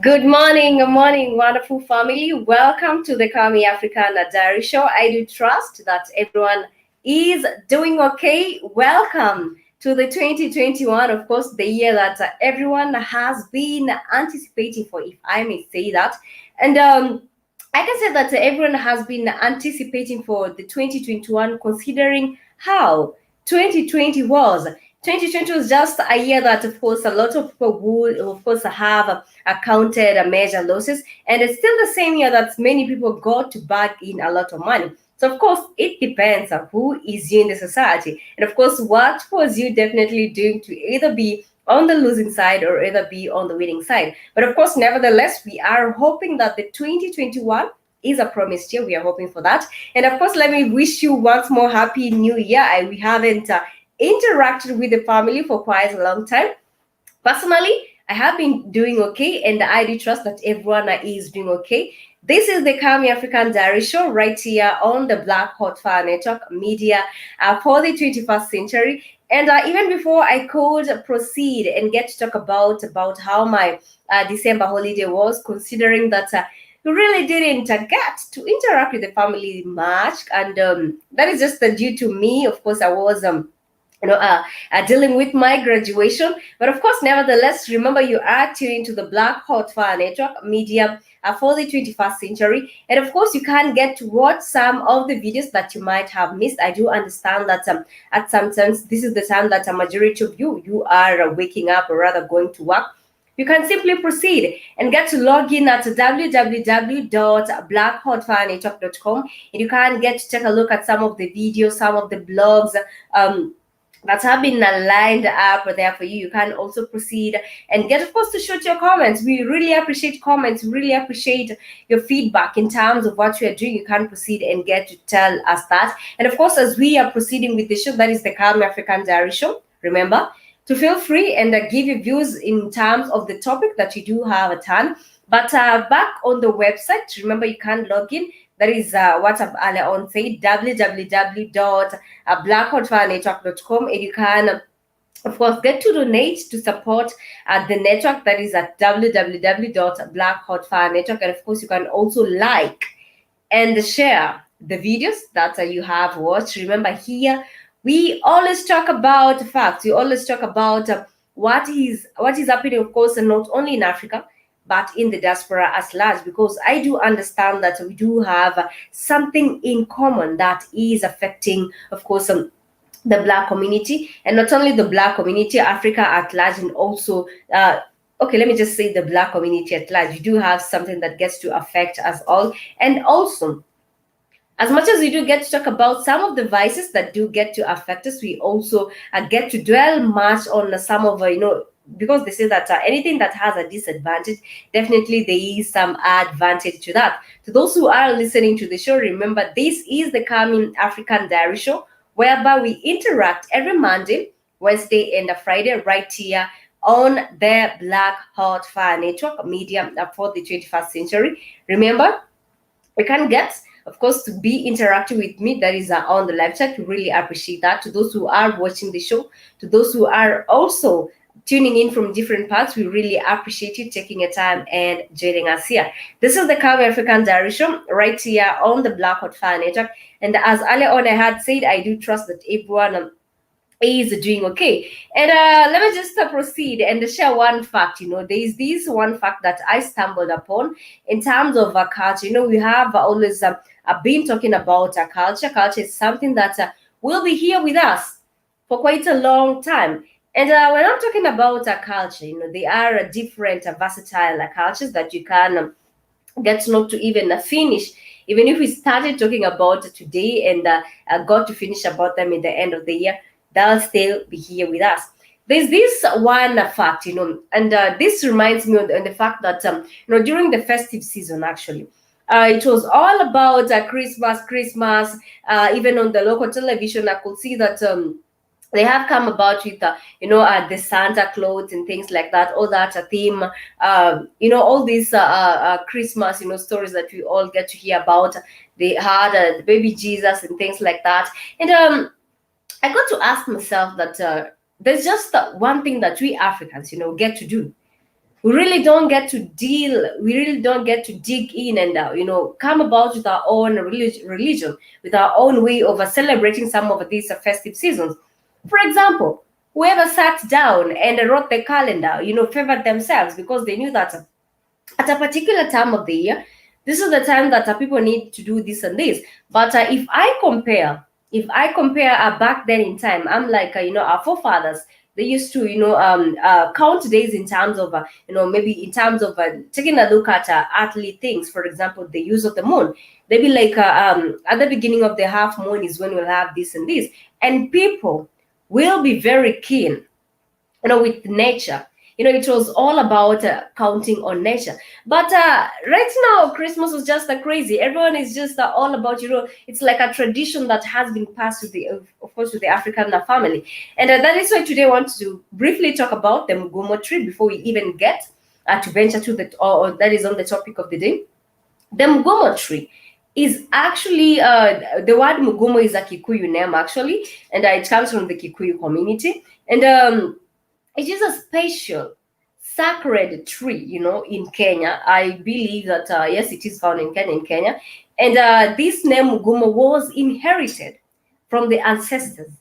Good morning, wonderful family. Welcome to the Calmie African Show. I do trust that everyone is doing okay. Welcome to the 2021, of course, the year that everyone has been anticipating for, if I may say that. And I can say that everyone has been anticipating for the 2021, considering how 2020 was. 2020 was just a year that, of course, a lot of people would, of course, have accounted major losses, and it's still the same year that many people got to bag in a lot of money. So, of course, it depends on who is you in the society, and of course, what was you definitely doing to either be on the losing side or either be on the winning side. But of course, nevertheless, we are hoping that the 2021 is a promised year. We are hoping for that. And of course, let me wish you once more happy new year. We haven't interacted with the family for quite a long time. Personally, I have been doing okay, and I do trust that everyone is doing okay. This is the Calmie African Diary Show right here on the Black Hot Fire Network media for the 21st century. And even before I could proceed and get to talk about how my December holiday was, considering that we really didn't get to interact with the family much, and that is just due to me. Of course, I was dealing with my graduation. But of course, nevertheless, remember you are tuned to the Black Hot Fire Network media for the 21st century. And of course, you can get to watch some of the videos that you might have missed. I do understand that at some times, this is the time that a majority of you are waking up or rather going to work. You can simply proceed and get to log in at www.blackhotfirenetwork.com, and you can get to take a look at some of the videos, some of the blogs, that have been lined up there for you. You can also proceed and get, of course, to shoot your comments. We really appreciate comments, really appreciate your feedback in terms of what you are doing. You can proceed and get to tell us that. And of course, as we are proceeding with the show, that is the Calmie African Diary Show, remember to feel free and give your views in terms of the topic that you do have at hand. But back on the website, remember you can log in. That is what I've earlier on said, www.blackhotfirenetwork.com, and you can of course get to donate to support the network. That is at www.blackhotfirenetwork, and of course you can also like and share the videos that you have watched. Remember, here we always talk about facts. We always talk about what is happening, of course, and not only in Africa but in the diaspora as large, because I do understand that we do have something in common that is affecting, of course, the Black community, and not only the Black community, Africa at large, and also okay, let me just say the Black community at large. We do have something that gets to affect us all. And also, as much as we do get to talk about some of the vices that do get to affect us, we also get to dwell much on some of because they say that anything that has a disadvantage, definitely there is some advantage to that. To those who are listening to the show, remember this is the Calmie African Diary Show, whereby we interact every Monday, Wednesday, and Friday right here on the Black Hot Fire Network media for the 21st century. Remember, we can get, of course, to be interacting with me. That is on the live chat. We really appreciate that. To those who are watching the show, to those who are also tuning in from different parts, we really appreciate you taking your time and joining us here. This is the Calmie African Diary Show right here on the Black Hot Fire Network. And as earlier on I had said, I do trust that everyone is doing okay. And let me just proceed and share one fact. There is this one fact that I stumbled upon in terms of culture. We have always been talking about culture. Culture is something that will be here with us for quite a long time. And when I'm talking about culture, there are different versatile cultures that you can get not to even finish. Even if we started talking about today and got to finish about them in the end of the year, they'll still be here with us. There's this one fact, and this reminds me of the fact that, during the festive season, actually, it was all about Christmas. Even on the local television, I could see that they have come about with the Santa Claus and things like that, all that theme, all these Christmas stories that we all get to hear about. They had the baby Jesus and things like that. And I got to ask myself that there's just one thing that we Africans get to do. We really don't get to dig in and come about with our own religion, with our own way of celebrating some of these festive seasons. For example, whoever sat down and wrote the calendar, favored themselves because they knew that at a particular time of the year, this is the time that people need to do this and this. But if I compare back then in time, I'm like, our forefathers, they used to, count days in terms of, maybe in terms of taking a look at earthly things. For example, the use of the moon. They'd be like, at the beginning of the half moon is when we'll have this and this. And people will be very keen, with nature. It was all about counting on nature. But right now, Christmas was just crazy. Everyone is just all about, it's like a tradition that has been passed of course, with the African family. And that is why today I want to briefly talk about the Mugumo tree before we even get to venture to or that is on the topic of the day. The Mugumo tree is actually, the word Mugumo is a Kikuyu name, actually, and it comes from the Kikuyu community. And it is a special sacred tree, in Kenya. I believe that, yes, it is found in Kenya. And this name Mugumo was inherited from the ancestors.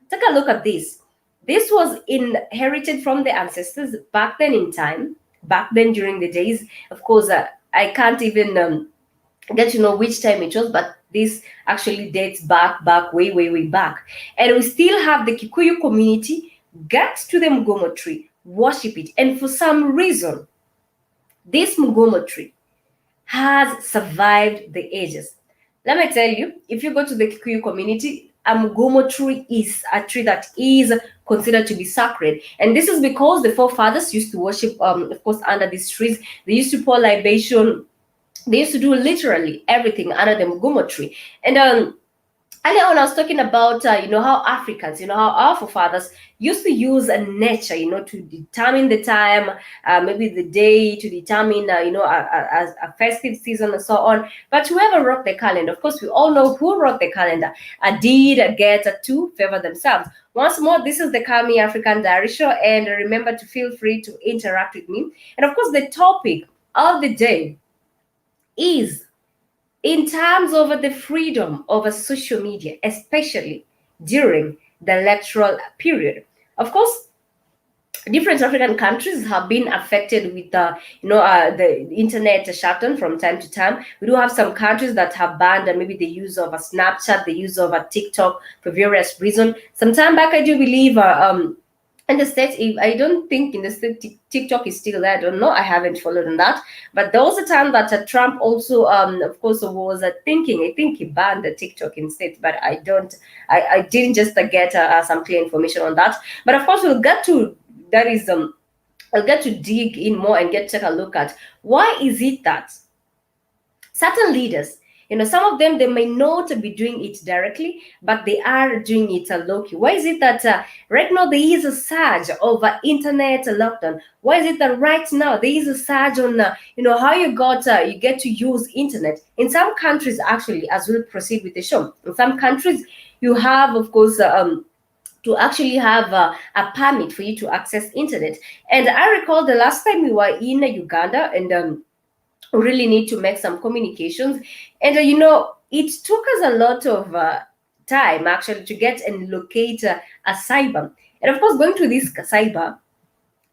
Take a look at this. This was inherited from the ancestors back then in time, back then during the days. Of course, I can't even get to know which time it was, but this actually dates back way back. And we still have the Kikuyu community get to the Mugumo tree, worship it. And for some reason, this Mugumo tree has survived the ages. Let me tell you, if you go to the Kikuyu community, a Mugumo tree is a tree that is considered to be sacred. And this is because the forefathers used to worship, of course, under these trees. They used to pour libation. They used to do literally everything under the Mugumo tree. And earlier on I was talking about how Africans, how our forefathers used to use nature, to determine the time, maybe the day, to determine a festive season and so on. But whoever wrote the calendar, of course we all know who wrote the calendar, did get to favor themselves. Once more, this is the Calmie African Diary Show, and remember to feel free to interact with me. And of course, the topic of the day is in terms of the freedom of social media, especially during the electoral period. Of course, different African countries have been affected with the internet shutdown from time to time. We do have some countries that have banned maybe the use of a Snapchat, the use of a TikTok for various reasons. Some time back, I do believe in the States, I don't think in the States TikTok is still there. I don't know. I haven't followed on that. But there was a time that Trump also, of course, was thinking. I think he banned the TikTok in States, but I don't. I didn't just get some clear information on that. But of course, we'll get to that is I'll get to dig in more and take a look at why is it that certain leaders, some of them, they may not be doing it directly, but they are doing it low-key. Why is it that right now there is a surge of internet lockdown? Why is it that right now there is a surge on how you get to use internet in some countries? Actually, as we'll proceed with the show, in some countries you have, of course, to actually have a permit for you to access internet. And I recall the last time we were in Uganda, and really need to make some communications, and it took us a lot of time actually to get and locate a cyber. And of course, going to this cyber,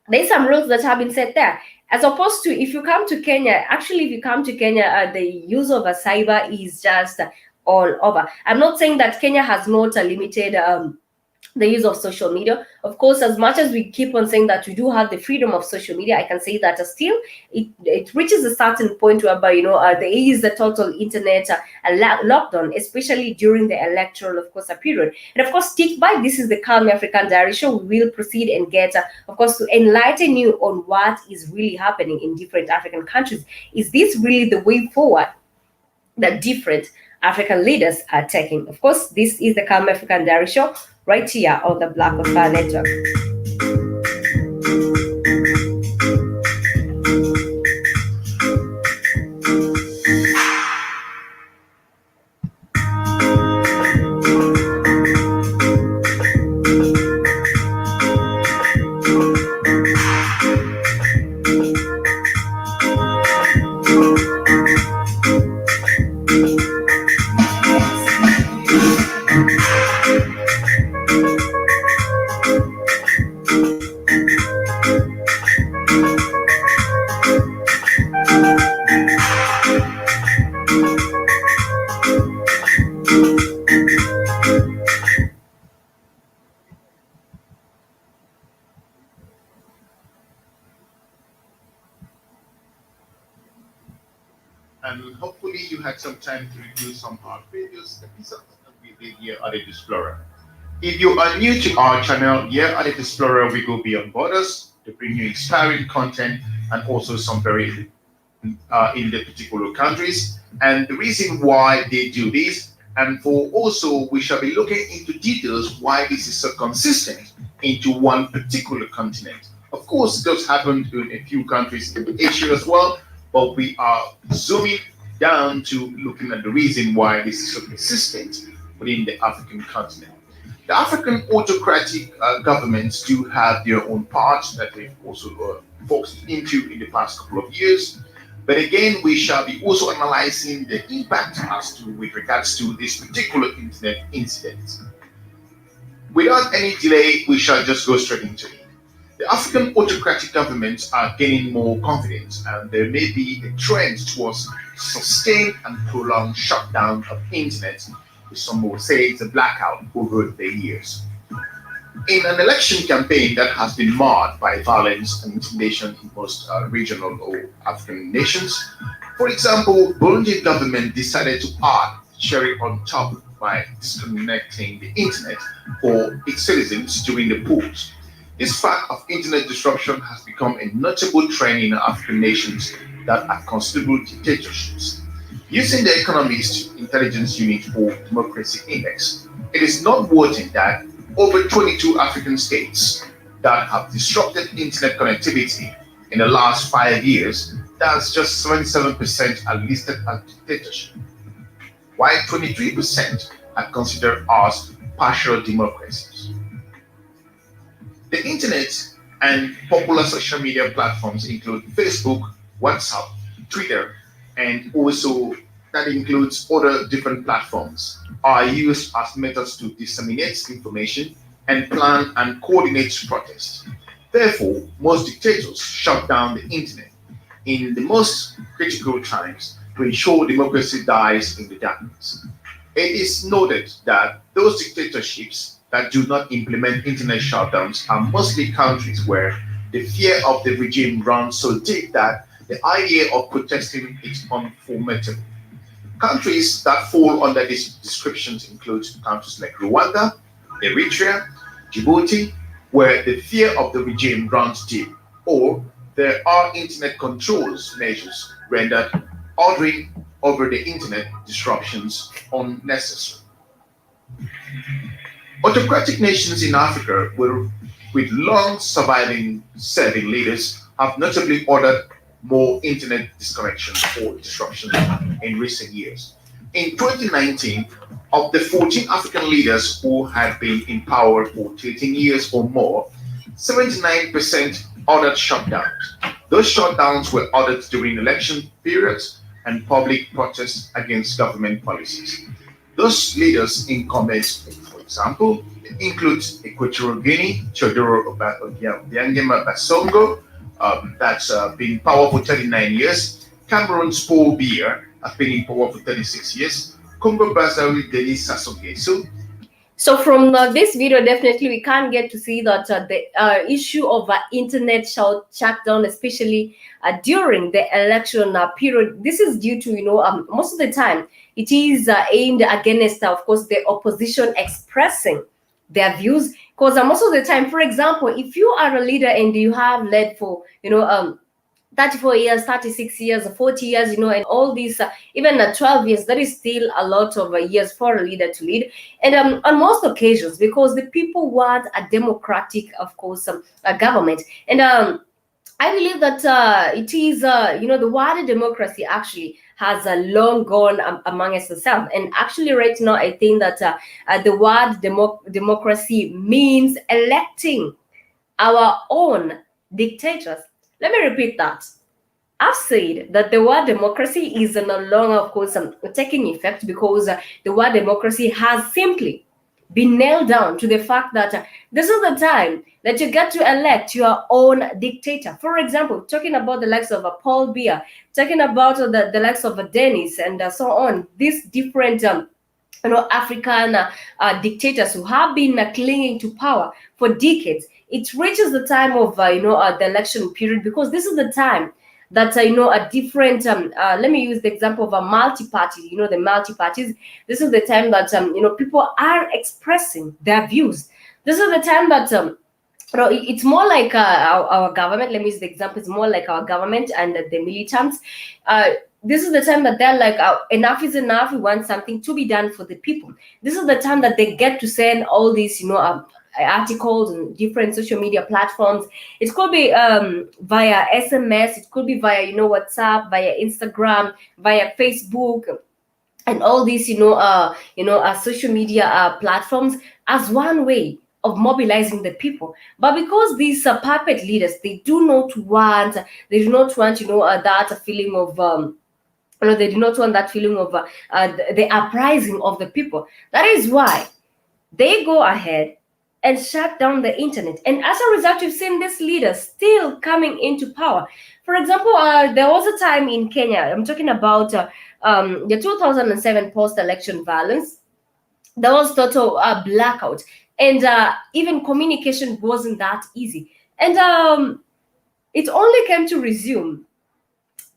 there's some rules that have been set there, as opposed to if you come to Kenya. Actually, if you come to Kenya, the use of a cyber is just all over. I'm not saying that Kenya has not a limited the use of social media. Of course, as much as we keep on saying that we do have the freedom of social media, I can say that still it reaches a certain point whereby there is a total internet lockdown, especially during the electoral, of course, a period. And of course, stick by. This is the Calmie African Diary Show. We will proceed and get of course, to enlighten you on what is really happening in different African countries. Is this really the way forward that different African leaders are taking? Of course, this is the Calmie African Diary Show, right here on the BLACKHOTFIRENETWORK Network. And hopefully you had some time to review some of our previous episodes that we did here at the Explorer. If you are new to our channel, here at the Explorer, we go beyond borders to bring you inspiring content and also some very in the particular countries. And the reason why they do this, and for also we shall be looking into details why this is so consistent into one particular continent. Of course, it does happen in a few countries in Asia as well, but we are zooming down to looking at the reason why this is so consistent within the African continent. The African autocratic governments do have their own parts that they've also focused into in the past couple of years. But again, we shall be also analyzing the impact as to with regards to this particular internet incident. Without any delay, we shall just go straight into it. The African autocratic governments are gaining more confidence, and there may be a trend towards sustained and prolonged shutdown of internet, which some will say it's a blackout over the years. In an election campaign that has been marred by violence and intimidation in most regional or African nations, for example, Burundian government decided to add cherry on top by disconnecting the internet for its citizens during the polls. This fact of internet disruption has become a notable trend in African nations that are considerable dictatorships. Using the Economist Intelligence Unit for Democracy Index, it is noteworthy that over 22 African states that have disrupted internet connectivity in the last 5 years, that's just 77% are listed as dictatorship, while 23% are considered as partial democracies. The internet and popular social media platforms include Facebook, WhatsApp, Twitter, and also that includes other different platforms, are used as methods to disseminate information and plan and coordinate protests. Therefore, most dictators shut down the internet in the most critical times to ensure democracy dies in the darkness. It is noted that those dictatorships that do not implement internet shutdowns are mostly countries where the fear of the regime runs so deep that the idea of protesting is unformidable. Countries that fall under these descriptions include countries like Rwanda, Eritrea, Djibouti, where the fear of the regime runs deep, or there are internet controls measures rendered ordering over the internet disruptions unnecessary. Autocratic nations in Africa with long surviving serving leaders have notably ordered more internet disconnections or disruptions in recent years. In 2019, of the 14 African leaders who had been in power for 13 years or more, 79% ordered shutdowns. Those shutdowns were ordered during election periods and public protests against government policies. Those leaders incumbents, for example, include Equatorial Guinea, Teodoro Obiangema Basongo, that's been in power for 39 years. Cameroon's Paul Biya has been in power for 36 years. Congo Brazzaville Denis Sassou Nguesso. So from this video, definitely we can get to see that the issue of internet shutdown, especially during the election period, this is due to, most of the time it is aimed against, of course, the opposition expressing their views. Because most of the time, for example, if you are a leader and you have led for, 34 years, 36 years, 40 years, and all these, even 12 years, that is still a lot of years for a leader to lead. And on most occasions, because the people want a democratic, of course, a government. And I believe that it is, the wider democracy actually has long gone among itself. And actually right now, I think that the word democracy means electing our own dictators. Let me repeat that. I've said that the word democracy is no longer, of course, taking effect because the word democracy has simply been nailed down to the fact that this is the time that you get to elect your own dictator. For example, talking about the likes of Paul Biya, talking about the likes of Dennis and so on, these different African dictators who have been clinging to power for decades. It reaches the time of the election period because this is the time that a different let me use the example of a multi-party, the multi-parties. This is the time that people are expressing their views. This is the time that it's more like our government. Let me use the example. It's more like our government and the militants. This is the time that they're like, enough is enough. We want something to be done for the people. This is the time that they get to send all these, articles and different social media platforms. It could be via SMS. It could be via, WhatsApp, via Instagram, via Facebook, and all these, social media platforms as one way of mobilizing the people. But because these puppet leaders, they do not want, that feeling of they do not want that feeling of the uprising of the people. That is why they go ahead and shut down the internet. And as a result, you've seen these leaders still coming into power. For example, there was a time in Kenya, I'm talking about the 2007 post-election violence. There was total blackout. And even communication wasn't that easy. And it only came to resume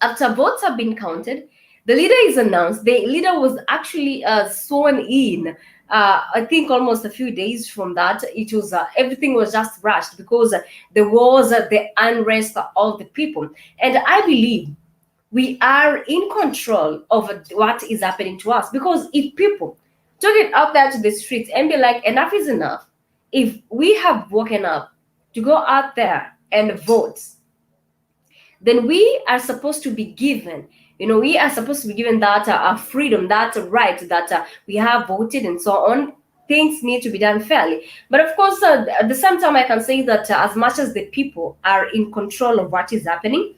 after votes have been counted. The leader is announced. The leader was actually sworn in. I think almost a few days from that, it was everything was just rushed because there was the unrest of the people. And I believe we are in control of what is happening to us. Because if people took it out there to the streets and be like, enough is enough, if we have woken up to go out there and vote, then we are supposed to be given, we are supposed to be given that freedom, that right, that we have voted and so on. Things need to be done fairly. But of course, at the same time, I can say that as much as the people are in control of what is happening,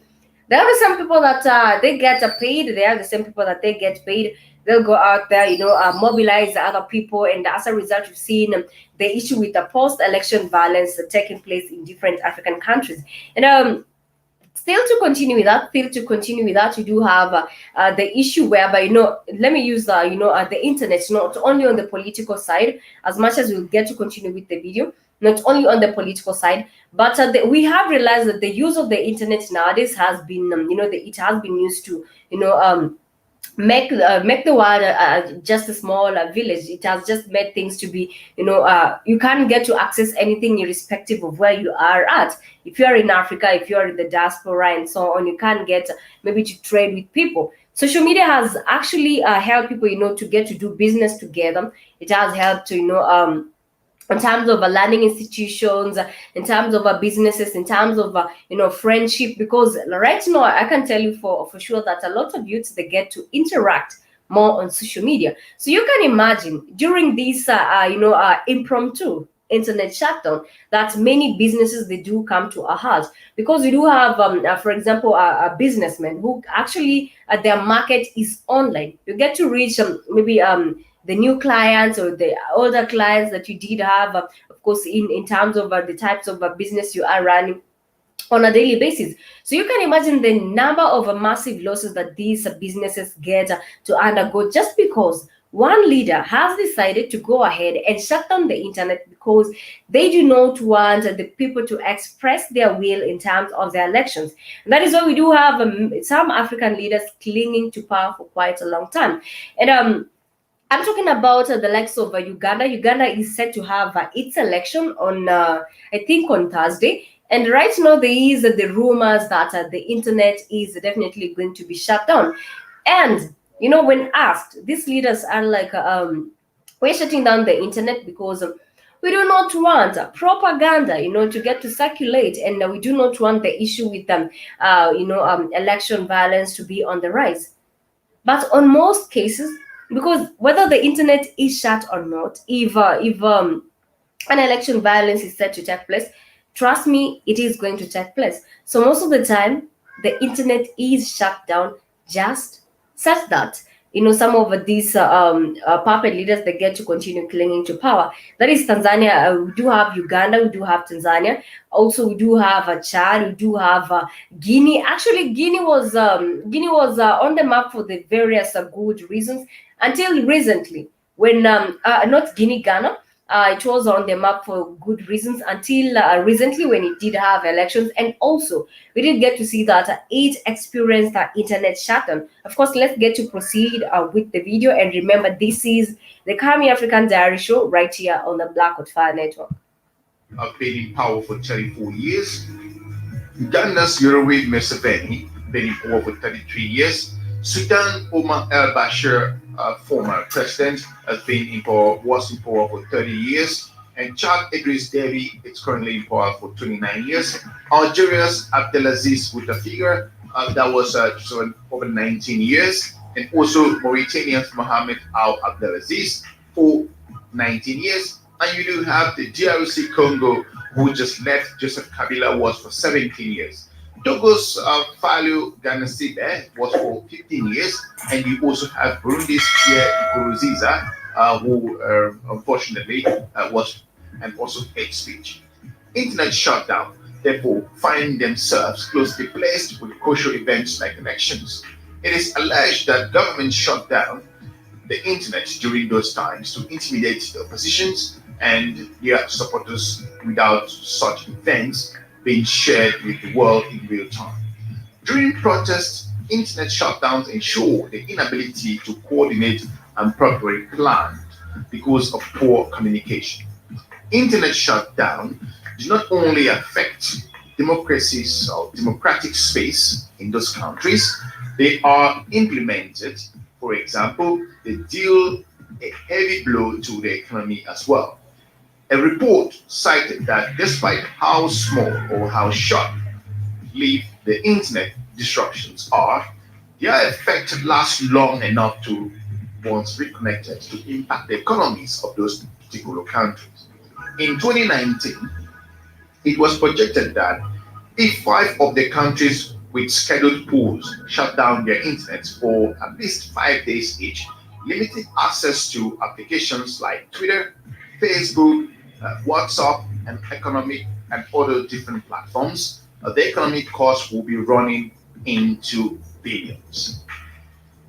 there are some people that they get paid. There are the same people that they get paid. They'll go out there, mobilize other people, and as a result, you've seen the issue with the post-election violence taking place in different African countries. And still to continue with that, you do have the issue whereby, let me use the internet, not only on the political side, as much as we'll get to continue with the video, not only on the political side, but we have realized that the use of the internet nowadays has been, it has been used to, make the world just a small village. It has just made things to be, you can't get to access anything irrespective of where you are at. If you're in Africa, if you're in the diaspora and so on, you can't get maybe to trade with people. Social media has actually helped people, to get to do business together. It has helped to, in terms of learning institutions, in terms of businesses, in terms of friendship. Because right now I can tell you for sure that a lot of youths, they get to interact more on social media. So you can imagine during this impromptu internet shutdown, that many businesses, they do come to a halt, because we do have for example, a businessman who actually their market is online. You get to reach maybe the new clients or the older clients that you did have, of course, in terms of the types of business you are running on a daily basis. So you can imagine the number of massive losses that these businesses get to undergo, just because one leader has decided to go ahead and shut down the internet, because they do not want the people to express their will in terms of their elections. And that is why we do have some African leaders clinging to power for quite a long time. And I'm talking about the likes of Uganda. Uganda is set to have its election on, I think, on Thursday. And right now, there is the rumors that the internet is definitely going to be shut down. And, when asked, these leaders are like, we're shutting down the internet because we do not want propaganda, to get to circulate. And we do not want the issue with election violence to be on the rise. But on most cases, because whether the internet is shut or not, if an election violence is set to take place, trust me, it is going to take place. So most of the time, the internet is shut down just such that some of these puppet leaders, they get to continue clinging to power. That is Tanzania. We do have Uganda. We do have Tanzania. Also, we do have Chad. We do have Guinea. Actually, Guinea was on the map for the various good reasons until recently, when not Guinea, Ghana. It was on the map for good reasons until recently, when it did have elections. And also, we did get to see that it experienced that internet shutdown. Of course, let's get to proceed with the video. And remember, this is the Calmie African Diary Show right here on the Black Hot Fire Network. I've been in power for 34 years. Uganda's Yoweri Museveni been in power for 33 years. Sudan Omar al-Bashir, former president, was in power for 30 years. And Chad Idris Deby is currently in power for 29 years. Algeria's Abdelaziz Bouteflika, that was over 19 years. And also Mauritania's Mohamed Al Abdelaziz for 19 years. And you do have the DRC Congo, who just left Joseph Kabila, was for 17 years. Togo's Fallou Ganassibe was for 15 years, and you also have Burundi's Pierre Nkurunziza, who unfortunately was, and also hate speech. Internet shutdown, therefore, find themselves closely placed with crucial events like elections. It is alleged that government shut down the internet during those times to intimidate the oppositions and their supporters without such events being shared with the world in real time. During protests, internet shutdowns ensure the inability to coordinate and properly plan because of poor communication. Internet shutdown do not only affect democracies or democratic space in those countries, they are implemented, for example, they deal a heavy blow to the economy as well. A report cited that despite how small or how short-lived the internet disruptions are, their effect lasts long enough to, once reconnected, to impact the economies of those particular countries. In 2019, it was projected that if five of the countries with scheduled pools shut down their internet for at least 5 days each, limiting access to applications like Twitter, Facebook, WhatsApp, and economic and other different platforms, the economic cost will be running into billions.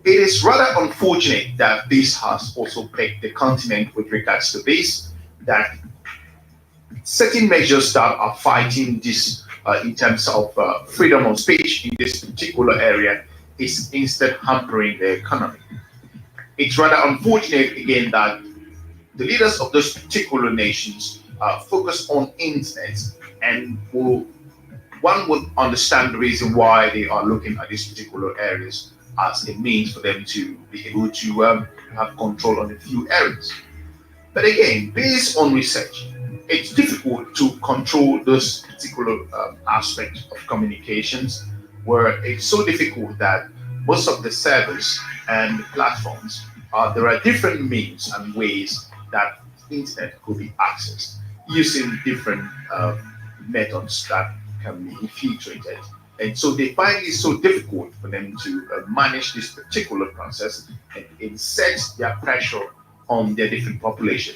It is rather unfortunate that this has also plagued the continent with regards to this, that certain measures that are fighting this in terms of freedom of speech in this particular area is instead hampering the economy. It's rather unfortunate again that the leaders of those particular nations focus on internet and will one would understand the reason why they are looking at these particular areas as a means for them to be able to have control on a few areas. But again, based on research, it's difficult to control those particular aspects of communications where it's so difficult that most of the servers and platforms, there are different means and ways that internet could be accessed using different methods that can be infiltrated. And so they find it so difficult for them to manage this particular process and it sets their pressure on their different population.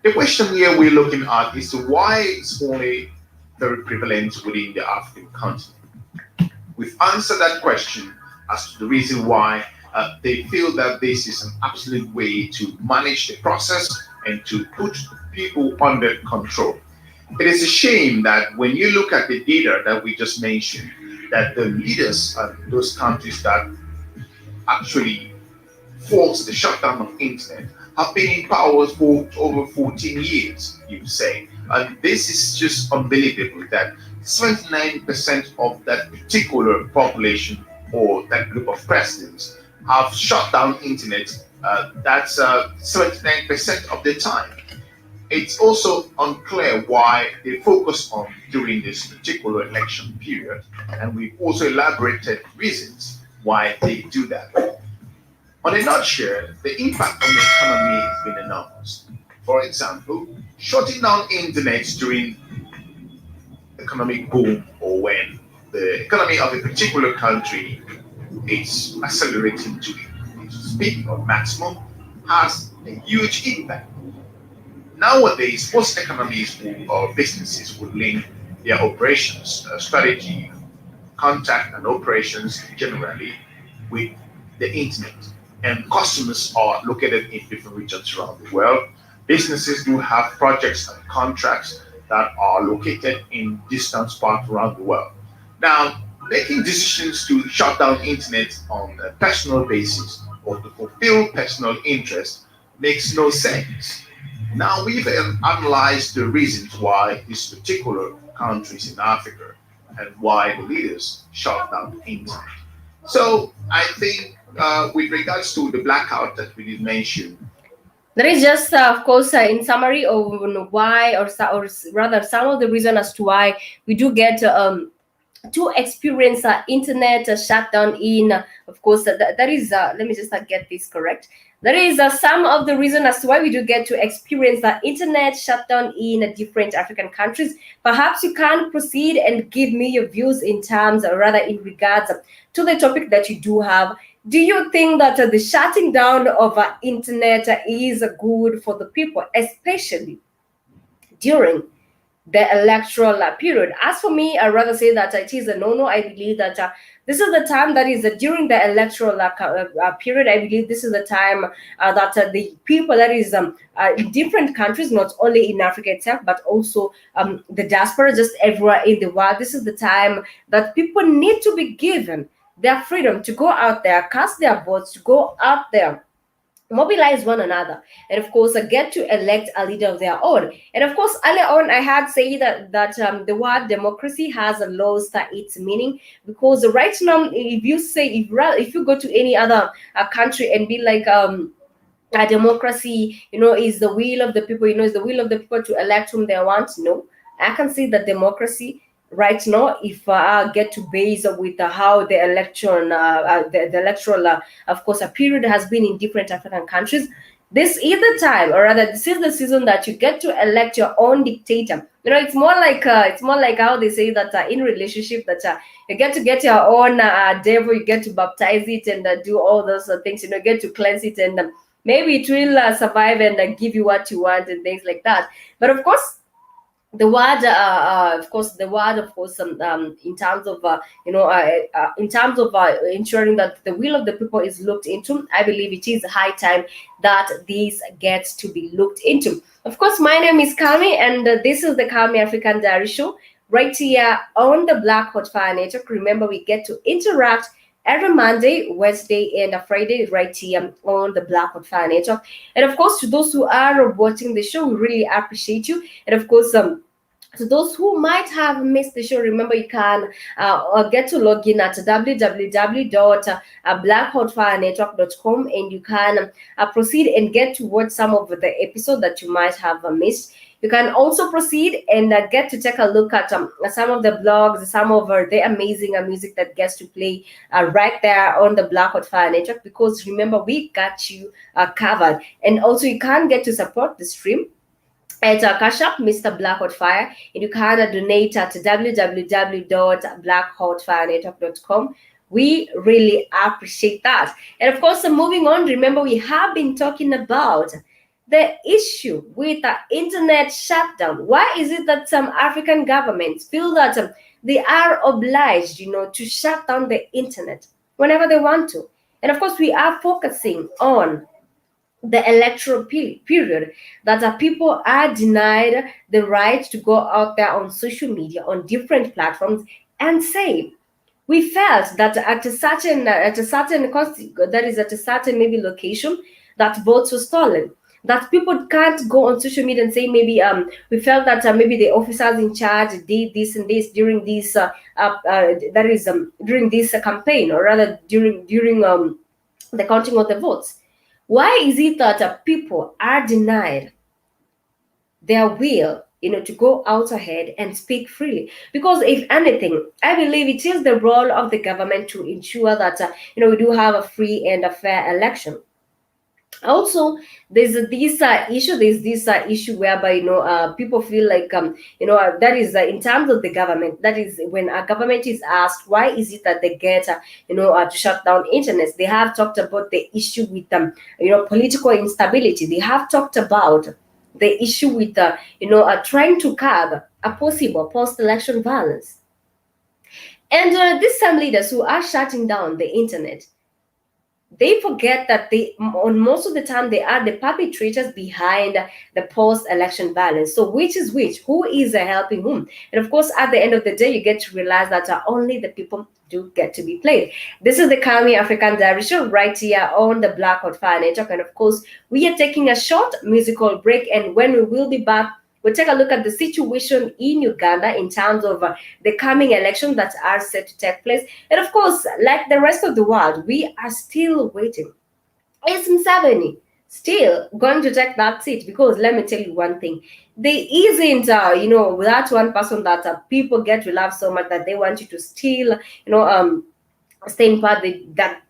The question here we're looking at is why it's only very prevalent within the African continent. We've answered that question as to the reason why they feel that this is an absolute way to manage the process and to put people under control. It is a shame that when you look at the data that we just mentioned, that the leaders of those countries that actually forced the shutdown of internet have been in power for over 14 years, you say. And this is just unbelievable that 79% of that particular population or that group of presidents have shut down internet. That's 79% of the time. It's also unclear why they focus on during this particular election period, and we've also elaborated reasons why they do that. On a nutshell, the impact on the economy has been enormous. For example, shutting down internet during economic boom or when the economy of a particular country is accelerating to its peak or maximum has a huge impact. Nowadays, most economies or businesses would link their operations, strategy, contact, and operations generally with the internet. And customers are located in different regions around the world. Businesses do have projects and contracts that are located in distant parts around the world. Now, making decisions to shut down internet on a personal basis or to fulfill personal interest makes no sense. Now we've analyzed the reasons why these particular countries in Africa and why the leaders shut down the internet. So I think with regards to the blackout that we did mention, there is just, of course, in summary of why, or rather, some of the reason as to why we do get to experience internet shutdown in, of course, that is, let me just get this correct. There is some of the reason as to why we do get to experience the internet shutdown in different African countries. Perhaps you can proceed and give me your views in terms, or rather in regards to the topic that you do have. Do you think that the shutting down of internet is good for the people, especially during the electoral period? As for me, I rather say that it is a no-no. I believe that this is the time that is during the electoral period. I believe this is the time that the people that is in different countries, not only in Africa itself, but also the diaspora, just everywhere in the world. This is the time that people need to be given their freedom to go out there, cast their votes, to go out there mobilize one another, and of course get to elect a leader of their own. And of course, earlier on I had said that the word democracy has lost its meaning, because right now, if you say, if you go to any other country and be like, a democracy, is the will of the people, is the will of the people to elect whom they want. No, I can see that democracy right now, if get to base with how the election, the electoral, of course, a period has been in different African countries. This is the time, or rather, this is the season that you get to elect your own dictator. It's more like how they say that in relationship, that you get your own devil, you get to baptize it and do all those things. Get to cleanse it, and maybe it will survive and give you what you want and things like that. But of course, in terms of in terms of ensuring that the will of the people is looked into, I believe it is high time that this gets to be looked into. Of course, my name is Calmie, and this is the Calmie African Diary Show, right here on the Black Hot Fire Network. Remember, we get to interact every Monday, Wednesday, and a Friday right here on the Black Hot Fire Network. And of course, to those who are watching the show, we really appreciate you. And of course, to those who might have missed the show, remember you can get to log in at www.blackhotfirenetwork.com, and you can proceed and get to watch some of the episode that you might have missed. You can also proceed and get to take a look at some of the blogs, some of the amazing music that gets to play right there on the Black Hot Fire Network, because remember, we got you covered. And also, you can get to support the stream at Cash App, Mr. Black Hot Fire, and you can donate at www.blackhotfirenetwork.com. We really appreciate that. And of course, moving on, remember, we have been talking about the issue with the internet shutdown. Why is it that some African governments feel that they are obliged, to shut down the internet whenever they want to? And of course, we are focusing on the electoral period, that people are denied the right to go out there on social media, on different platforms, and say, we felt that at a certain maybe location, that votes were stolen, that people can't go on social media and say, maybe we felt that maybe the officers in charge did this and this during this during this campaign, or rather during the counting of the votes. Why is it that people are denied their will, to go out ahead and speak freely? Because if anything, I believe it is the role of the government to ensure that we do have a free and a fair election. Also, there's this issue whereby people feel like that is in terms of the government. That is when a government is asked, why is it that they get to shut down internet? They have talked about the issue with political instability. They have talked about the issue with trying to curb a possible post-election violence. And these same leaders who are shutting down the internet, they forget that on most of the time, they are the perpetrators behind the post-election violence. So which is which? Who is helping whom? And of course, at the end of the day, you get to realize that only the people do get to be played. This is the Calmie African Diary Show right here on the Black Hot Fire Network. And of course, we are taking a short musical break. And when we will be back, we'll take a look at the situation in Uganda in terms of the coming elections that are set to take place. And of course, like the rest of the world, we are still waiting. Is Museveni still going to take that seat? Because let me tell you one thing. There isn't, that one person that people get to love so much that they want you to still, stay in power,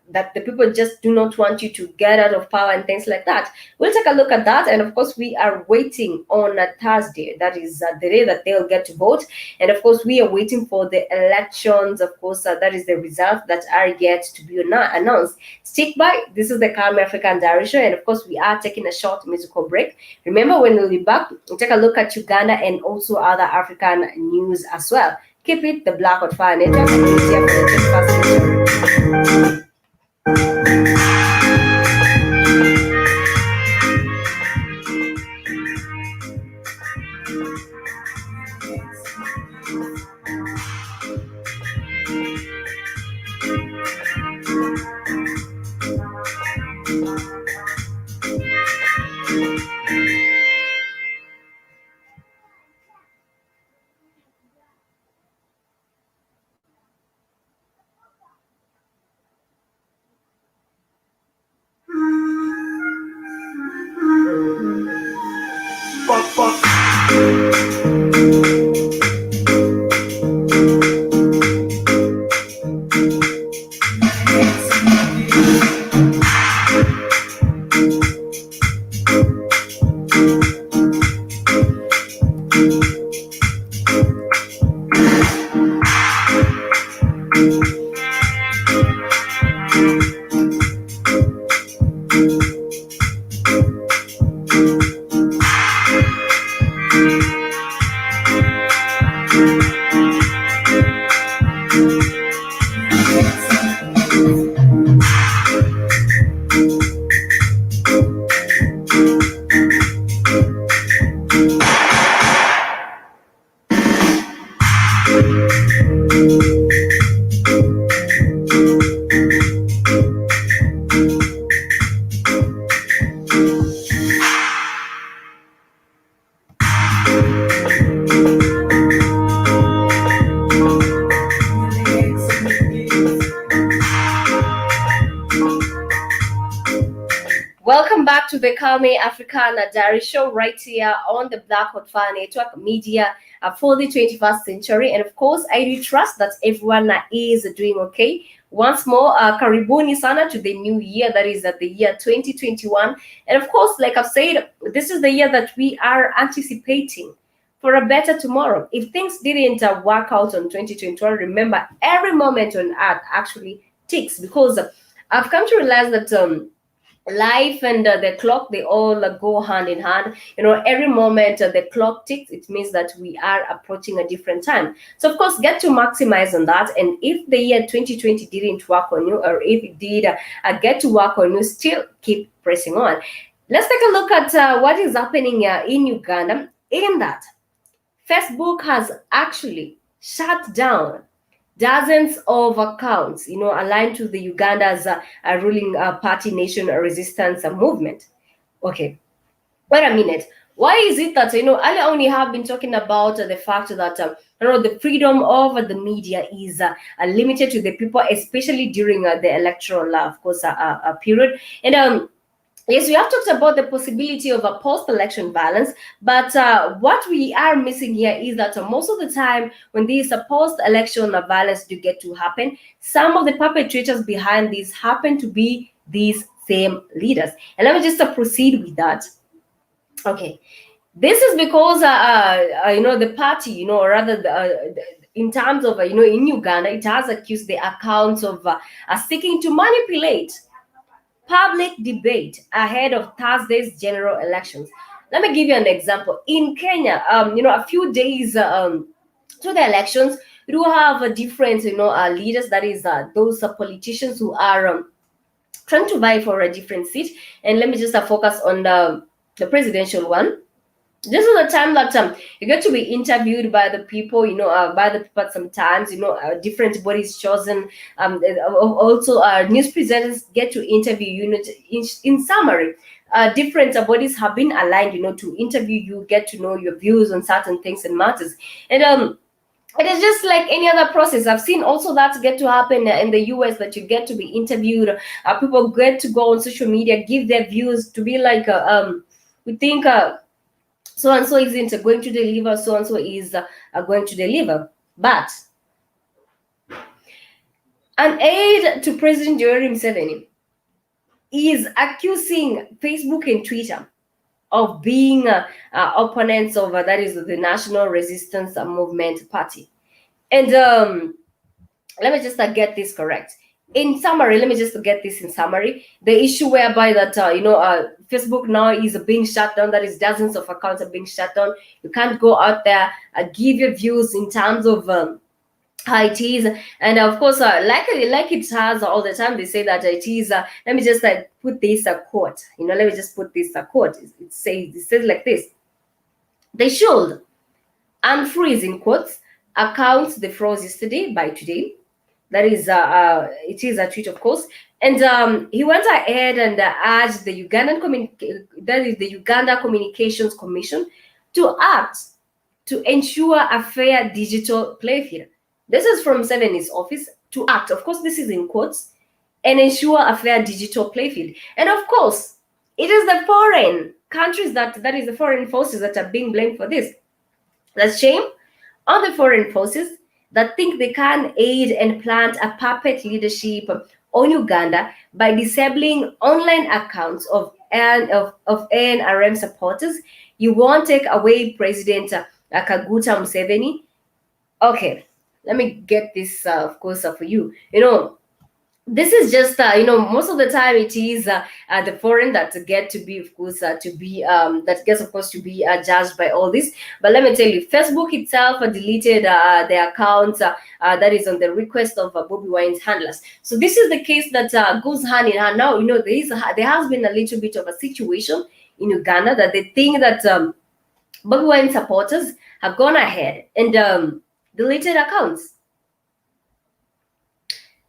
that the people just do not want you to get out of power and things like that. We'll take a look at that. And of course, we are waiting on a Thursday. That is the day that they'll get to vote. And of course, we are waiting for the elections. Of course, that is the results that are yet to be announced. Stick by. This is the Calmie African Diary Show. And of course, we are taking a short musical break. Remember, when we'll be back, we'll take a look at Uganda and also other African news as well. Keep it the Black Hot Fire Network. Welcome back to the CALMIEAFRICANEWS show right here on the Black Hot Fire Network media for the 21st century. And of course, I do trust that everyone is doing okay. Once more, karibuni sana to the new year, that is the year 2021. And of course, like I've said, this is the year that we are anticipating for a better tomorrow. If things didn't work out on 2021, remember every moment on earth actually ticks, because I've come to realize that life and the clock, they all go hand in hand. Every moment the clock ticks, it means that we are approaching a different time. So of course, get to maximize on that. And if the year 2020 didn't work on you, or if it did get to work on you, still keep pressing on. Let's take a look at what is happening in Uganda. In that, Facebook has actually shut down dozens of accounts, aligned to the Uganda's ruling party nation resistance movement. Okay, wait a minute. Why is it that, earlier on we have been talking about the fact that, the freedom of the media is limited to the people, especially during the electoral, of course, period. And yes, we have talked about the possibility of a post-election violence, but what we are missing here is that most of the time when these post-election violence do get to happen, some of the perpetrators behind this happen to be these same leaders. And let me just proceed with that. Okay, this is because the party, or rather in terms of in Uganda, it has accused the accounts of seeking to manipulate public debate ahead of Thursday's general elections. Let me give you an example. In Kenya, a few days to the elections, we do have different, leaders, that is, those politicians who are trying to vie for a different seat. And let me just focus on the presidential one. This is the time that you get to be interviewed by the people, by the people sometimes, different bodies chosen. Also, news presenters get to interview you. In summary, different bodies have been aligned, to interview you, get to know your views on certain things and matters. And it is just like any other process. I've seen also that get to happen in the US, that you get to be interviewed. People get to go on social media, give their views, to be like, we think so and so isn't going to deliver, so and so is going to deliver. But an aide to President Yoweri Museveni is accusing Facebook and Twitter of being opponents of that is the National Resistance Movement Party. And let me just get this correct. In summary, let me just get this in summary. The issue whereby that Facebook now is being shut down, that is, dozens of accounts are being shut down. You can't go out there give your views in terms of how it is. And of course, like it has all the time, they say that it is. Let me just put this quote. Let me just put this quote. It says like this: they should unfreeze, in quotes, accounts they froze yesterday by today. That is, it is a tweet, of course. And he went ahead and urged the Uganda Communications Commission to act to ensure a fair digital playing field. This is from Museveni's office. To act, of course, this is in quotes, and ensure a fair digital playing field. And of course, it is the foreign countries that is the foreign forces that are being blamed for this. That's shame on the foreign forces that think they can aid and plant a puppet leadership on Uganda by disabling online accounts of ANRM supporters. You won't take away President Kaguta Museveni. Okay, let me get this, of course, for you. This is just most of the time it is the foreign that get to be, of course, that gets, of course, to be judged by all this. But let me tell you, Facebook itself deleted their account that is on the request of Bobby Wine's handlers. So this is the case that goes hand in hand. Now there has been a little bit of a situation in Uganda that they think that Bobby Wine supporters have gone ahead and deleted accounts.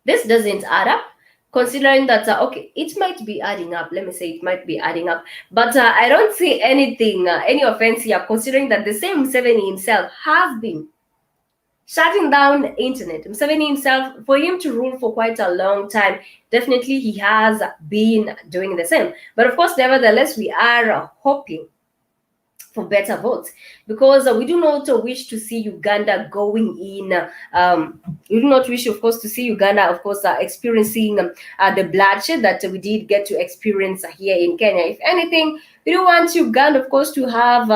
This doesn't add up, considering that, okay, it might be adding up. Let me say it might be adding up. But I don't see anything, any offense here, considering that the same Museveni himself has been shutting down internet. Museveni himself, for him to rule for quite a long time, definitely he has been doing the same. But of course, nevertheless, we are hoping for better votes, because we do not wish to see Uganda going in. We do not wish, of course, to see Uganda, of course, experiencing the bloodshed that we did get to experience here in Kenya. If anything, we do want Uganda, of course, to have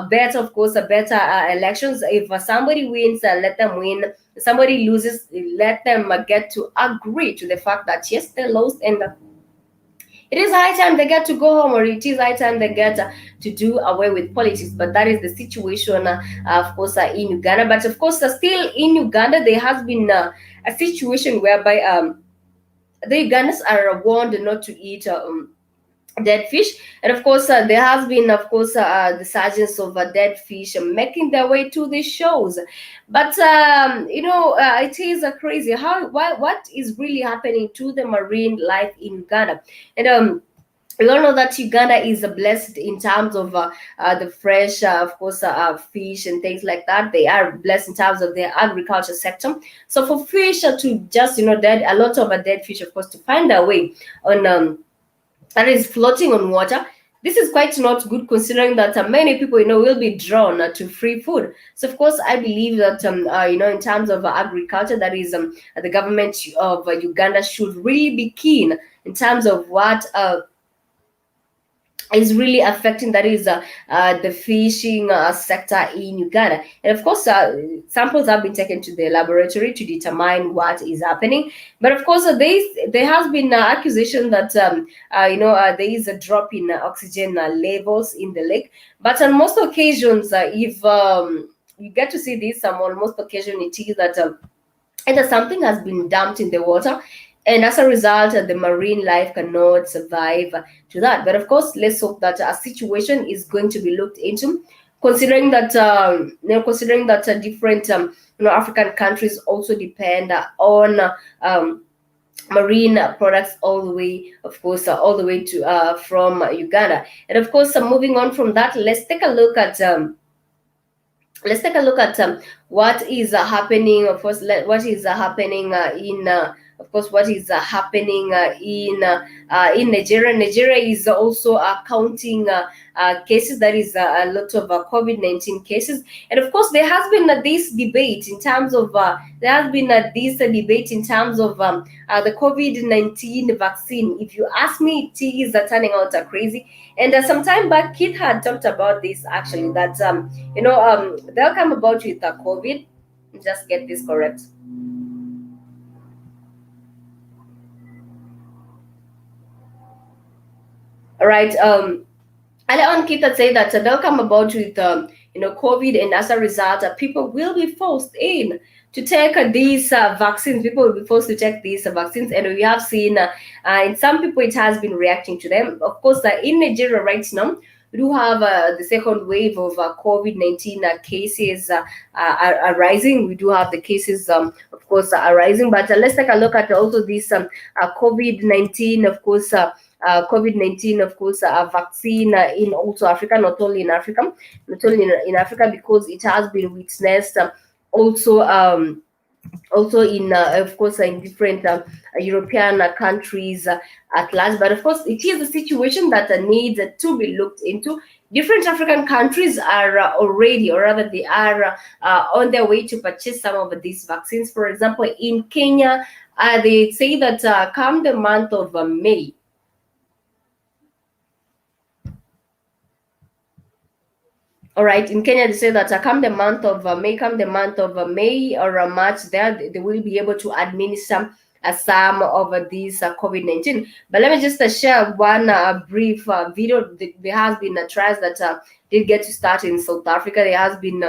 better, of course, better elections. If somebody wins, let them win. If somebody loses, let them get to agree to the fact that yes, they lost, and it is high time they get to go home, or it is high time they get to do away with politics. But that is the situation, of course, in Uganda. But of course, still in Uganda, there has been a situation whereby the Ugandans are warned not to eat dead fish, and of course there has been, of course, the surgeons of dead fish making their way to the shows. But it is crazy what is really happening to the marine life in Uganda. And we all know that Uganda is blessed in terms of the fresh, of course, fish and things like that. They are blessed in terms of their agriculture sector. So for fish to just, dead, a lot of dead fish, of course, to find their way on that is floating on water. This is quite not good, considering that many people, will be drawn to free food. So of course, I believe that in terms of agriculture, that is the government of Uganda should really be keen in terms of what is really affecting, that is the fishing sector in Uganda. And of course, samples have been taken to the laboratory to determine what is happening. But of course, there has been accusation that there is a drop in oxygen levels in the lake. But on most occasions, if you get to see this, on most occasions it is that either something has been dumped in the water, and as a result, the marine life cannot survive to that. But of course, let's hope that a situation is going to be looked into, considering that different African countries also depend on marine products, all the way, of course, all the way to from Uganda. And of course, moving on from that, let's take a look at what is happening. Of course, what is happening in of course, what is happening in Nigeria. Nigeria is also counting cases. That is a lot of COVID-19 cases. And of course, there has been this debate in terms of the COVID-19 vaccine. If you ask me, it is turning out crazy. And some time back, Kid had talked about this actually, that they'll come about with COVID. Just get this correct. All right. Earlier on, Kid had said that they'll come about with COVID, and as a result, people will be forced in to take these vaccines. People will be forced to take these vaccines, and we have seen in some people it has been reacting to them. Of course, in Nigeria right now, we do have the second wave of COVID-19 cases are rising. We do have the cases, of course, are rising. But let's take a look at also this COVID-19, of course. COVID-19, of course, vaccine in also Africa, not only in Africa, because it has been witnessed also in of course in different European countries at large. But of course, it is a situation that needs to be looked into. Different African countries are already, or rather they are on their way to purchase some of these vaccines. For example, in Kenya, they say that come the month of May, all right, in Kenya, they say that come the month of May or March, there they will be able to administer some of these COVID-19. But let me just share one brief video. There has been trials that did get to start in South Africa. There has been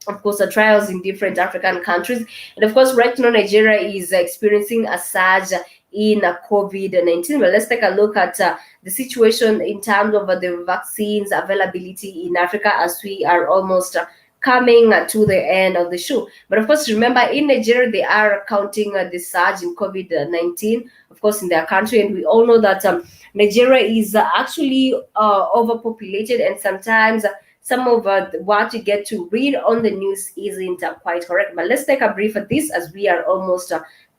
of course, trials in different African countries. And of course, right now, Nigeria is experiencing a surge in COVID-19. But let's take a look at the situation in terms of the vaccines availability in Africa, as we are almost coming to the end of the show. But of course, remember, in Nigeria, they are counting the surge in COVID-19, of course, in their country. And we all know that Nigeria is actually overpopulated, and sometimes some of what you get to read on the news isn't quite correct. But let's take a brief at this, as we are almost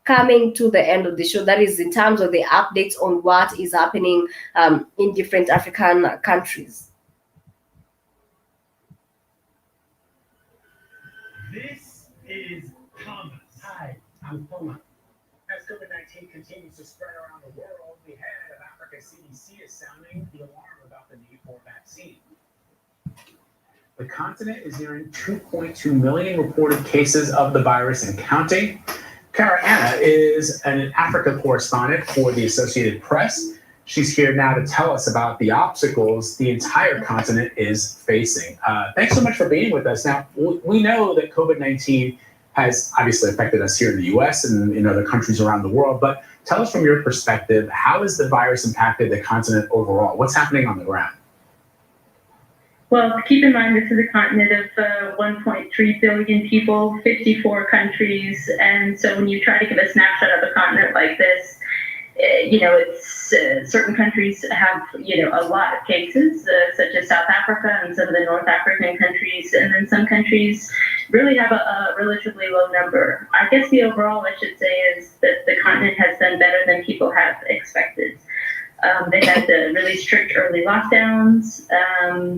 coming to the end of the show. That is in terms of the updates on what is happening in different African countries. This is Thomas. Hi, I'm Thomas. As COVID-19 continues to spread around the world, the head of Africa CDC is sounding the alarm about the need for a vaccine. The continent is nearing 2.2 million reported cases of the virus and counting. Cara Anna is an Africa correspondent for the Associated Press. She's here now to tell us about the obstacles the entire continent is facing. Thanks so much for being with us. Now, we know that COVID-19 has obviously affected us here in the US and in other countries around the world, but tell us from your perspective, how has the virus impacted the continent overall? What's happening on the ground? Well, keep in mind, this is a continent of 1.3 billion people, 54 countries. And so when you try to give a snapshot of a continent like this, it's certain countries have, a lot of cases, such as South Africa and some of the North African countries. And then some countries really have a relatively low number. I guess the overall, I should say, is that the continent has done better than people have expected. They had the really strict early lockdowns,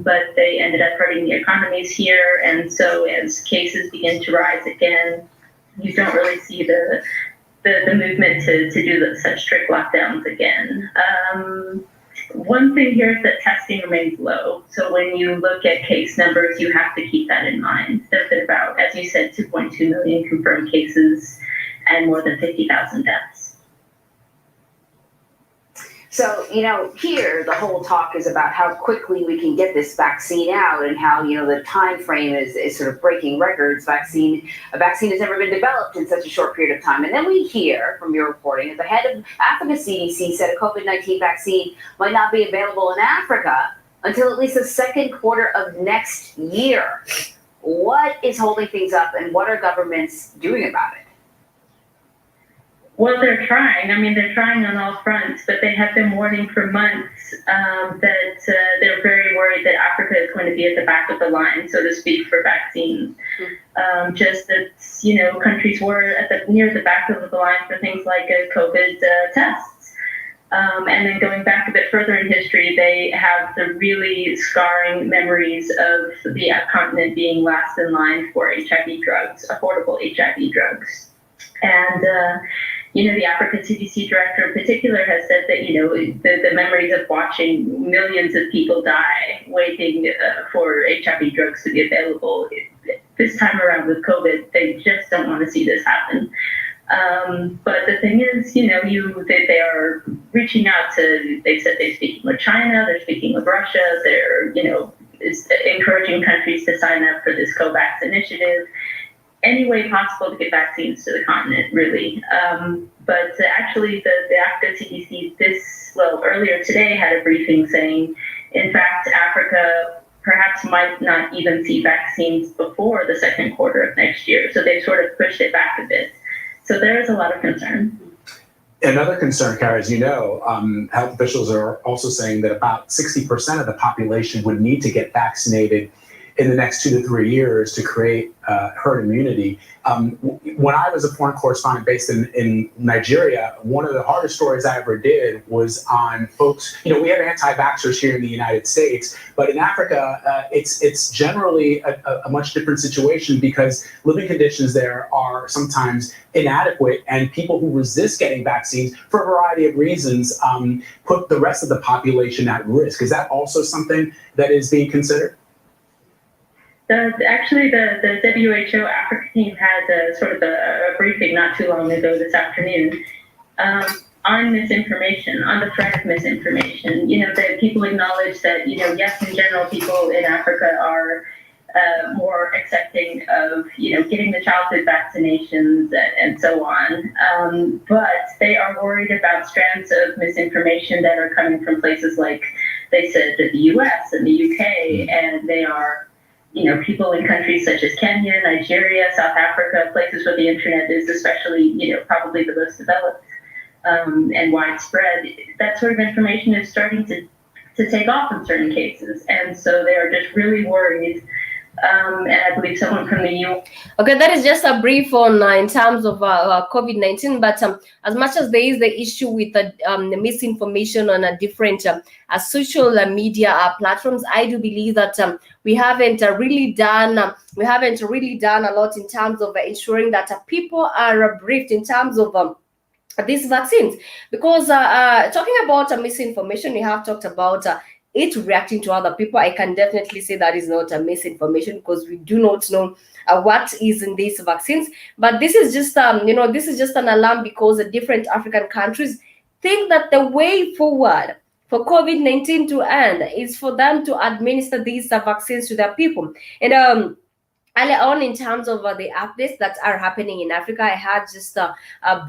but they ended up hurting the economies here. And so as cases begin to rise again, you don't really see the movement to do such strict lockdowns again. One thing here is that testing remains low. So when you look at case numbers, you have to keep that in mind. There have been about, as you said, 2.2 million confirmed cases and more than 50,000 deaths. So, here the whole talk is about how quickly we can get this vaccine out and how, the time frame is sort of breaking records. A vaccine has never been developed in such a short period of time. And then we hear from your reporting that the head of Africa CDC said a COVID-19 vaccine might not be available in Africa until at least the second quarter of next year. What is holding things up and what are governments doing about it? Well, they're trying. I mean, they're trying on all fronts, but they have been warning for months that they're very worried that Africa is going to be at the back of the line, so to speak, for vaccines. Just that, countries were near the back of the line for things like COVID tests. And then going back a bit further in history, they have the really scarring memories of the continent being last in line for HIV drugs, affordable HIV drugs. And the Africa CDC director in particular has said that, the memories of watching millions of people die waiting for HIV drugs to be available. This time around with COVID, they just don't want to see this happen. But the thing is, they are reaching out to, they said they're speaking with China, they're speaking with Russia, they're, encouraging countries to sign up for this COVAX initiative. Any way possible to get vaccines to the continent, really. But actually, the Africa CDC earlier today had a briefing saying, in fact, Africa perhaps might not even see vaccines before the second quarter of next year. So they sort of pushed it back a bit. So there is a lot of concern. Another concern, Cara, as you know, health officials are also saying that about 60% of the population would need to get vaccinated in the next 2 to 3 years to create herd immunity. When I was a foreign correspondent based in Nigeria, one of the hardest stories I ever did was on folks, we have anti-vaxxers here in the United States, but in Africa, it's generally a much different situation because living conditions there are sometimes inadequate, and people who resist getting vaccines for a variety of reasons put the rest of the population at risk. Is that also something that is being considered? Actually, the WHO Africa team had sort of a briefing not too long ago this afternoon on misinformation, on the threat of misinformation. That people acknowledge that, yes, in general, people in Africa are more accepting of, getting the childhood vaccinations and so on. But they are worried about strands of misinformation that are coming from places like, they said, the US and the UK, and they are people in countries such as Kenya, Nigeria, South Africa, places where the internet is especially, probably the most developed and widespread. That sort of information is starting to to take off in certain cases. And so they are just really worried. And I believe someone from the U. Okay, that is just a brief on in terms of COVID-19. But as much as there is the issue with the misinformation on a different social media platforms, I do believe that we haven't really done a lot in terms of ensuring that people are briefed in terms of these vaccines. Because talking about misinformation, we have talked about it reacting to other people. I can definitely say that is not a misinformation, because we do not know what is in these vaccines. But this is just this is just an alarm, because the different African countries think that the way forward for COVID-19 to end is for them to administer these vaccines to their people. And earlier on, in terms of the updates that are happening in Africa, I had just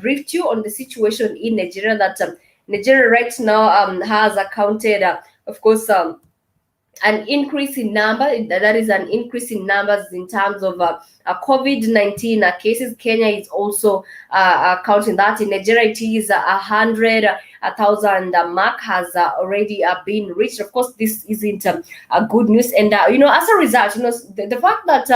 briefed you on the situation in Nigeria, that Nigeria right now has accounted, of course, an increase in number. That is an increase in numbers in terms of COVID-19 cases. Kenya is also counting that. In Nigeria, it is 100,000 mark has already been reached. Of course, this isn't good news. And as a result, the fact that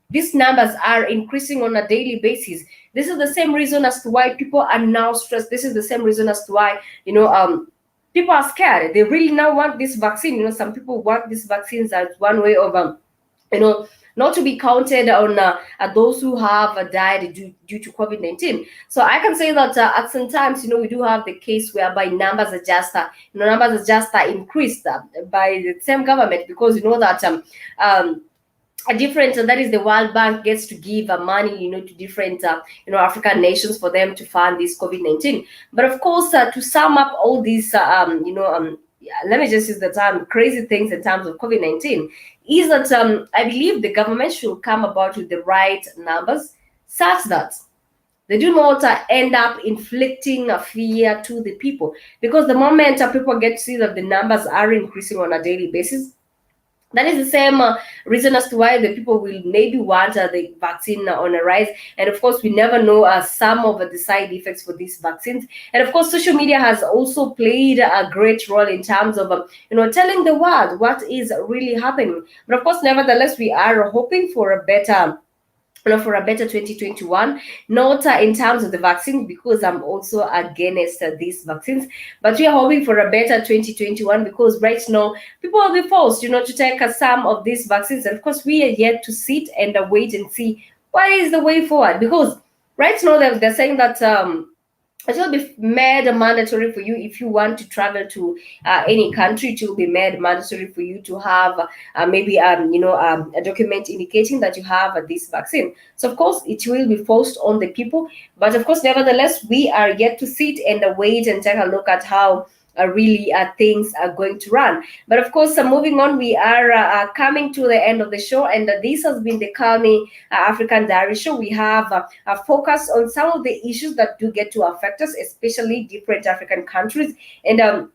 these numbers are increasing on a daily basis, this is the same reason as to why people are now stressed. This is the same reason as to why people are scared. They really now want this vaccine. Some people want these vaccines as one way of not to be counted on those who have died due to COVID-19. So I can say that at some times, we do have the case whereby numbers are just increased by the same government, because that a different, that is, the World Bank gets to give money, to different, African nations for them to fund this COVID-19. But of course, to sum up all these, let me just use the term crazy things in terms of COVID-19, is that I believe the government should come about with the right numbers, such that they do not end up inflicting a fear to the people. Because the moment people get to see that the numbers are increasing on a daily basis, that is the same reason as to why the people will maybe want the vaccine on a rise. And of course, we never know some of the side effects for these vaccines. And of course, social media has also played a great role in terms of telling the world what is really happening. But of course, nevertheless, we are hoping for a better 2021, not in terms of the vaccine, because I'm also against these vaccines, but we are hoping for a better 2021, because right now people will be forced, to take some of these vaccines. And of course, we are yet to sit and wait and see what is the way forward, because right now they're saying that it will be made mandatory for you if you want to travel to any country. It will be made mandatory for you to have maybe a document indicating that you have this vaccine. So of course, it will be forced on the people. But of course, nevertheless, we are yet to sit and wait and take a look at how really things are going to run. But of course, moving on, we are coming to the end of the show, and this has been the Calmie African Diary Show. We have a focus on some of the issues that do get to affect us, especially different African countries. And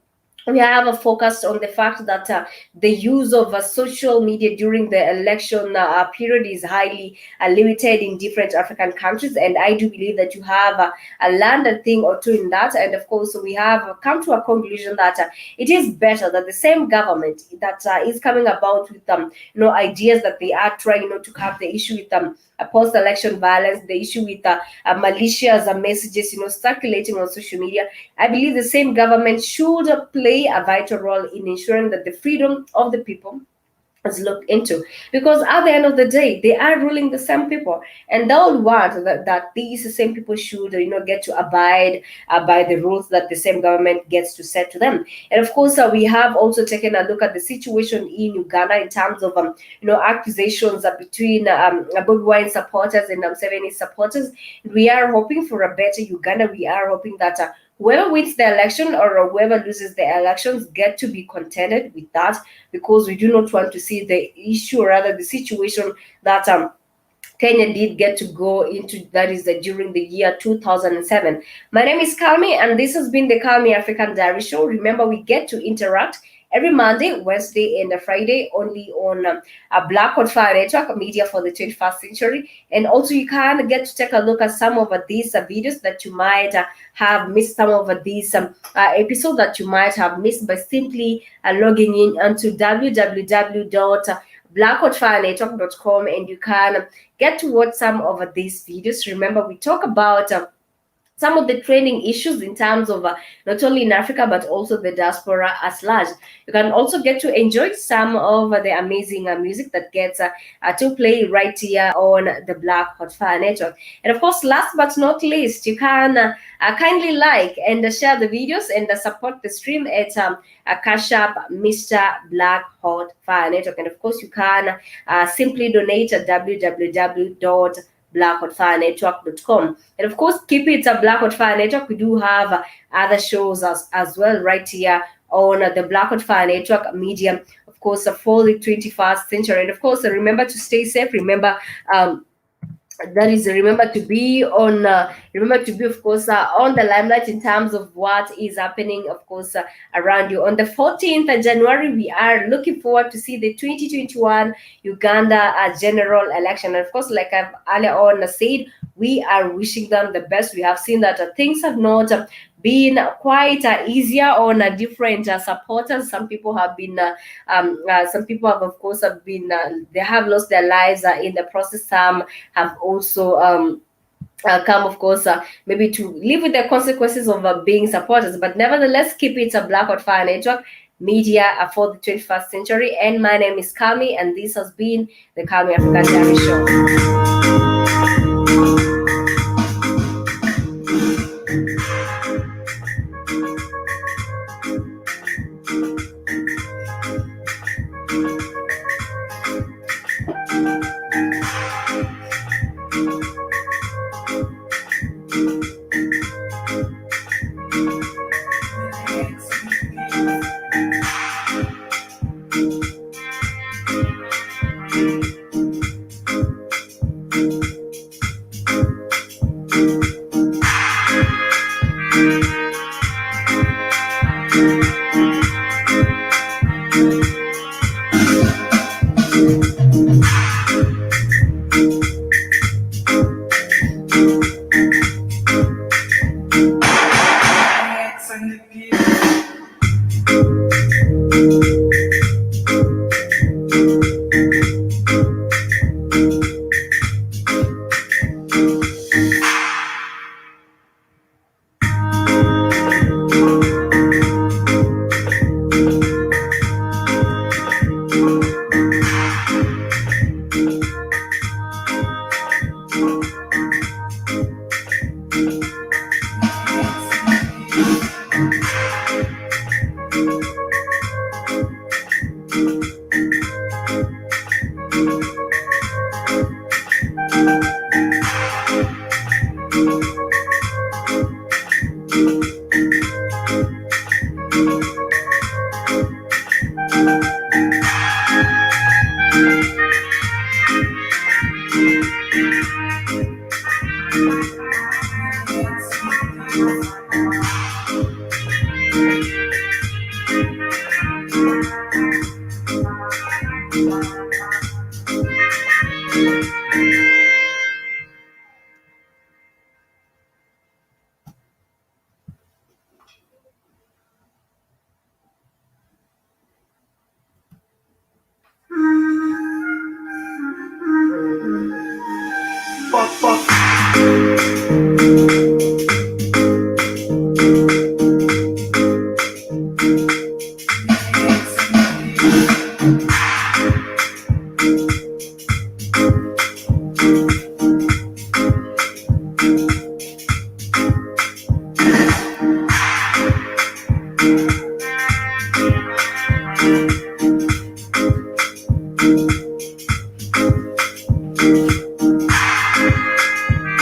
we have a focus on the fact that the use of social media during the election period is highly limited in different African countries. And I do believe that you have learned a thing or two in that. And of course, we have come to a conclusion that it is better that the same government that is coming about with ideas that they are trying to curb the issue with post-election violence, the issue with malicious messages, circulating on social media. I believe the same government should play a vital role in ensuring that the freedom of the people is looked into, because at the end of the day, they are ruling the same people, and they all want that these same people should get to abide by the rules that the same government gets to set to them. And of course, we have also taken a look at the situation in Uganda in terms of accusations between Bobi Wine supporters and Museveni supporters. We are hoping for a better Uganda. We are hoping that whoever wins the election or whoever loses the elections get to be contented with that, because we do not want to see the issue, or rather the situation that Kenya did get to go into, that is during the year 2007. My name is Calmie, and this has been the Calmie African Diary Show. Remember, we get to interact every Monday, Wednesday, and Friday, only on Black Hot Fire Network, media for the 21st century. And also, you can get to take a look at some of these videos that you might have missed, some of these episodes that you might have missed by simply logging in onto www.blackhotfirenetwork.com, and you can get to watch some of these videos. Remember, we talk about some of the trending issues in terms of not only in Africa but also the diaspora as large. You can also get to enjoy some of the amazing music that gets to play right here on the Black Hot Fire Network. And of course, last but not least, you can kindly like and share the videos and support the stream at Cash App Mr. Black Hot Fire Network. And of course, you can simply donate at www.blackhotfirenetwork.com. And of course, keep it a Black Hot Fire Network. We do have other shows as well right here on the Black Hot Fire Network media, of course, for the 21st century. And of course, remember to stay safe. Remember, remember to be of course on the limelight in terms of what is happening, of course, around you. On the 14th of January, we are looking forward to see the 2021 Uganda general election. And of course, like I've earlier on said, we are wishing them the best. We have seen that things have not been quite easier on different supporters. Some people have been of course have been they have lost their lives in the process. Some have also come, of course, maybe to live with the consequences of being supporters. But nevertheless, keep it a Black Hot Fire Network media for the 21st century. And my name is Calmie, and this has been the Calmie African Diary Show.